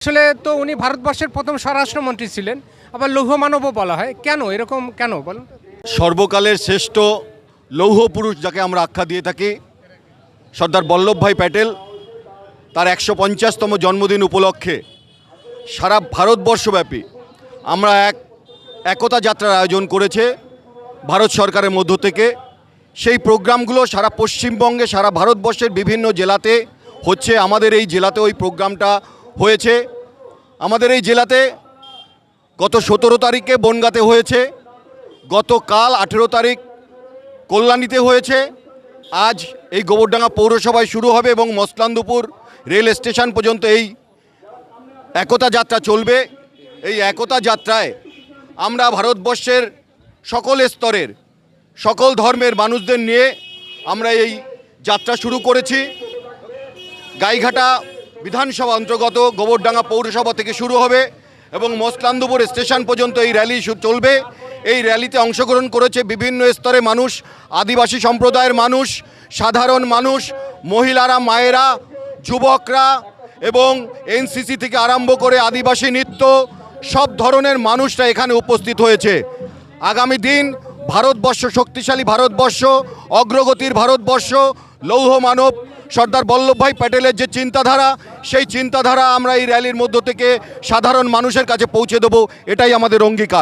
আসলে তো উনি ভারতবর্ষের প্রথম স্বরাষ্ট্রমন্ত্রী ছিলেন, আবার লৌহ মানবও বলা হয়। কেন এরকম কেন বলুন? সর্বকালের শ্রেষ্ঠ লৌহ পুরুষ যাকে আমরা আখ্যা দিয়ে থাকি, সর্দার বল্লভভাই প্যাটেল তার ১৫০তম জন্মদিন উপলক্ষে সারা ভারতবর্ষব্যাপী আমরা একতা যাত্রার আয়োজন করেছে ভারত সরকারের মধ্য থেকে। সেই প্রোগ্রামগুলো সারা পশ্চিমবঙ্গে, সারা ভারতবর্ষের বিভিন্ন জেলাতে হচ্ছে। আমাদের এই জেলাতে ওই প্রোগ্রামটা হয়েছে। আমাদের এই জেলাতে গত ১৭ তারিখে বনগাঁতে হয়েছে, গতকাল ১৮ তারিখ কল্যাণীতে হয়েছে, আজ এই গোবরডাঙ্গা পৌরসভায় শুরু হবে এবং মসলান্দপুর রেল স্টেশন পর্যন্ত এই একতা যাত্রা চলবে। এই একতা যাত্রায় আমরা ভারতবর্ষের সকল স্তরের, সকল ধর্মের মানুষদের নিয়ে আমরা এই যাত্রা শুরু করেছি। গাইঘাটা বিধানসভা অন্তর্গত গোবরডাঙ্গা পৌরসভা থেকে শুরু হবে এবং মসলান্দপুর স্টেশন পর্যন্ত এই র্যালি চলবে। এই র্যালিতে অংশগ্রহণ করেছে বিভিন্ন স্তরে মানুষ, আদিবাসী সম্প্রদায়ের মানুষ, সাধারণ মানুষ, মহিলারা, মায়েরা, যুবকরা এবং এনসিসি থেকে আরম্ভ করে আদিবাসী নৃত্য, সব ধরনের মানুষরা এখানে উপস্থিত হয়েছে। আগামী দিন ভারতবর্ষ শক্তিশালী ভারতবর্ষ, অগ্রগতির ভারতবর্ষ, লৌহ মানব সর্দার বল্লভভাই প্যাটেলের যে চিন্তাধারা, সেই চিন্তাধারা আমরা এই র্যালির মধ্য থেকে সাধারণ মানুষের কাছে পৌঁছে দেব, এটাই আমাদের অঙ্গীকার।